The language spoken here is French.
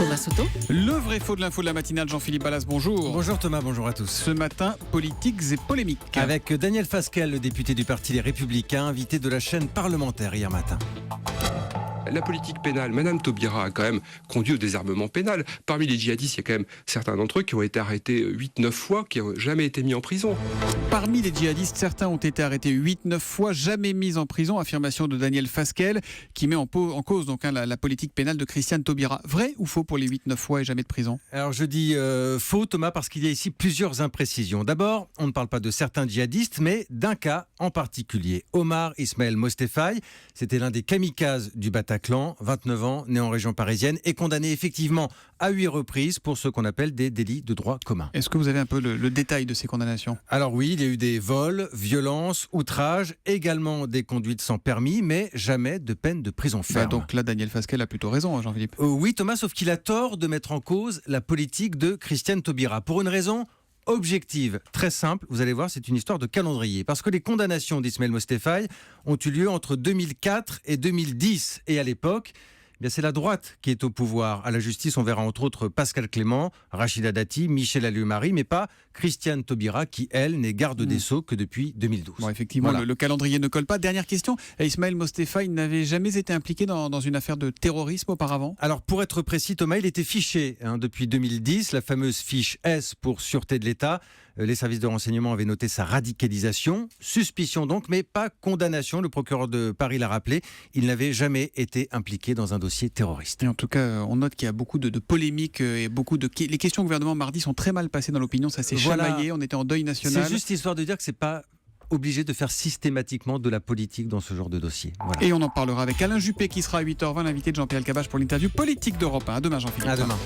Thomas Soto. Le vrai faux de l'info de la matinale, Jean-Philippe Ballas, bonjour. Bonjour Thomas, bonjour à tous. Ce matin, politiques et polémiques. Avec Daniel Fasquelle, le député du Parti Les Républicains, invité de la chaîne parlementaire hier matin. La politique pénale, Madame Taubira a quand même conduit au désarmement pénal. Parmi les djihadistes, il y a quand même certains d'entre eux qui ont été arrêtés 8-9 fois, qui n'ont jamais été mis en prison. Parmi les djihadistes, certains ont été arrêtés 8-9 fois, jamais mis en prison. Affirmation de Daniel Fasquelle, qui met en cause donc, la politique pénale de Christiane Taubira. Vrai ou faux pour les 8-9 fois et jamais de prison? Alors je dis faux Thomas, parce qu'il y a ici plusieurs imprécisions. D'abord, on ne parle pas de certains djihadistes, mais d'un cas en particulier. Omar Ismaël Mostefai, c'était l'un des kamikazes du Bataclan, 29 ans, né en région parisienne, et condamné effectivement à 8 reprises pour ce qu'on appelle des délits de droit commun. Est-ce que vous avez un peu le détail de ces condamnations? Alors oui, il y a eu des vols, violences, outrages, également des conduites sans permis, mais jamais de peine de prison ferme. Donc là, Daniel Fasquelle a plutôt raison, Jean-Philippe. Oui Thomas, sauf qu'il a tort de mettre en cause la politique de Christiane Taubira. Pour une raison objective, très simple, vous allez voir, c'est une histoire de calendrier. Parce que les condamnations d'Ismaël Mostefai ont eu lieu entre 2004 et 2010. Et à l'époque, c'est la droite qui est au pouvoir. À la justice, on verra entre autres Pascal Clément, Rachida Dati, Michel Alliot-Marie, mais pas Christiane Taubira, qui, elle, n'est garde des Sceaux que depuis 2012. Bon, effectivement, Voilà. le calendrier ne colle pas. Dernière question, Ismaël Mostefai n'avait jamais été impliqué dans une affaire de terrorisme auparavant? Alors, pour être précis, Thomas, il était fiché depuis 2010, la fameuse fiche S pour sûreté de l'État. Les services de renseignement avaient noté sa radicalisation, suspicion donc, mais pas condamnation. Le procureur de Paris l'a rappelé, il n'avait jamais été impliqué dans un dossier terroriste. Et en tout cas, on note qu'il y a beaucoup de polémiques et beaucoup de... Les questions au gouvernement mardi sont très mal passées dans l'opinion, ça s'est chamaillé, on était en deuil national. C'est juste histoire de dire que c'est pas obligé de faire systématiquement de la politique dans ce genre de dossier. Voilà. Et on en parlera avec Alain Juppé qui sera à 8h20, l'invité de Jean-Pierre Elkabbach pour l'interview politique d'Europe 1. À demain, Jean-Philippe. À demain.